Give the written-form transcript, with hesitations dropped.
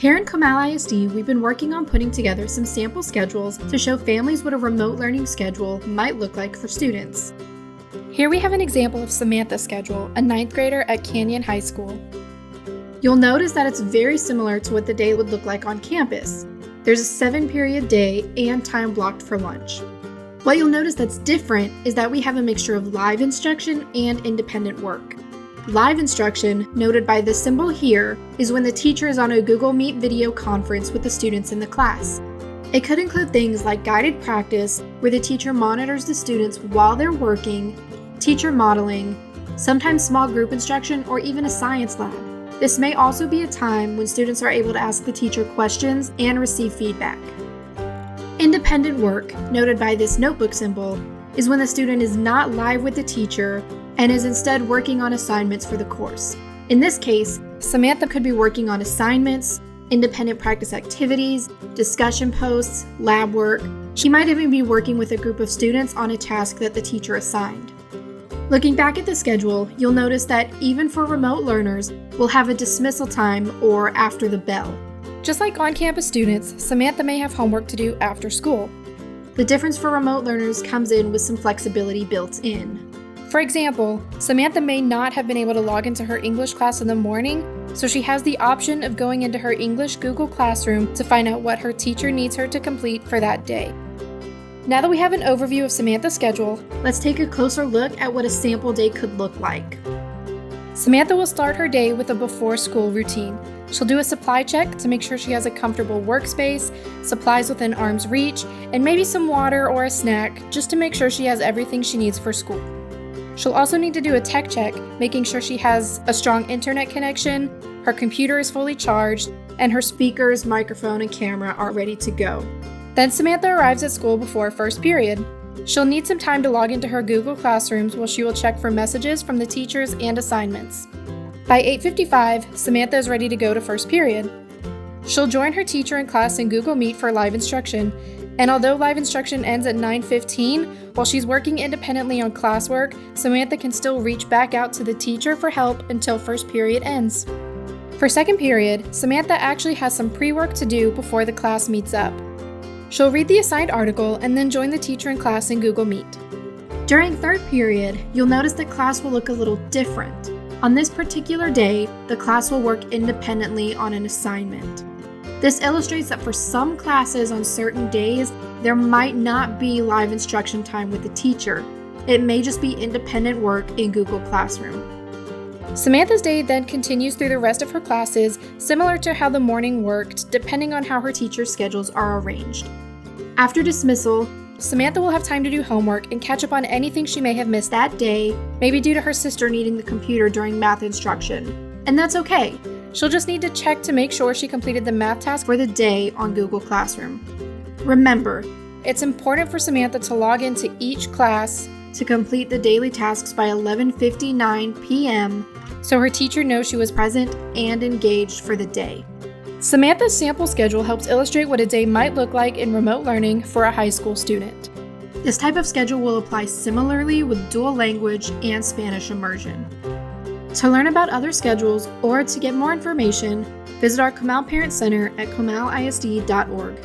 Here in Comal ISD, we've been working on putting together some sample schedules to show families what a remote learning schedule might look like for students. Here we have an example of Samantha's schedule, a 9th grader at Canyon High School. You'll notice that it's very similar to what the day would look like on campus. There's a 7-period day and time blocked for lunch. What you'll notice that's different is that we have a mixture of live instruction and independent work. Live instruction, noted by this symbol here, is when the teacher is on a Google Meet video conference with the students in the class. It could include things like guided practice, where the teacher monitors the students while they're working, teacher modeling, sometimes small group instruction, or even a science lab. This may also be a time when students are able to ask the teacher questions and receive feedback. Independent work, noted by this notebook symbol, is when the student is not live with the teacher and is instead working on assignments for the course. In this case, Samantha could be working on assignments, independent practice activities, discussion posts, lab work. She might even be working with a group of students on a task that the teacher assigned. Looking back at the schedule, you'll notice that even for remote learners, we'll have a dismissal time or after the bell. Just like on-campus students, Samantha may have homework to do after school. The difference for remote learners comes in with some flexibility built in. For example, Samantha may not have been able to log into her English class in the morning, so she has the option of going into her English Google Classroom to find out what her teacher needs her to complete for that day. Now that we have an overview of Samantha's schedule, let's take a closer look at what a sample day could look like. Samantha will start her day with a before-school routine. She'll do a supply check to make sure she has a comfortable workspace, supplies within arm's reach, and maybe some water or a snack just to make sure she has everything she needs for school. She'll also need to do a tech check, making sure she has a strong internet connection, her computer is fully charged, and her speakers, microphone, and camera are ready to go. Then Samantha arrives at school before first period. She'll need some time to log into her Google Classrooms while she will check for messages from the teachers and assignments. By 8:55, Samantha is ready to go to first period. She'll join her teacher in class in Google Meet for live instruction, and although live instruction ends at 9:15, while she's working independently on classwork, Samantha can still reach back out to the teacher for help until first period ends. For second period, Samantha actually has some pre-work to do before the class meets up. She'll read the assigned article and then join the teacher in class in Google Meet. During third period, you'll notice that class will look a little different. On this particular day, the class will work independently on an assignment. This illustrates that for some classes on certain days, there might not be live instruction time with the teacher. It may just be independent work in Google Classroom. Samantha's day then continues through the rest of her classes, similar to how the morning worked, depending on how her teacher's schedules are arranged. After dismissal, Samantha will have time to do homework and catch up on anything she may have missed that day, maybe due to her sister needing the computer during math instruction. And that's okay. She'll just need to check to make sure she completed the math task for the day on Google Classroom. Remember, it's important for Samantha to log into each class to complete the daily tasks by 11:59 p.m. so her teacher knows she was present and engaged for the day. Samantha's sample schedule helps illustrate what a day might look like in remote learning for a high school student. This type of schedule will apply similarly with dual language and Spanish immersion. To learn about other schedules or to get more information, visit our Comal Parent Center at comalisd.org.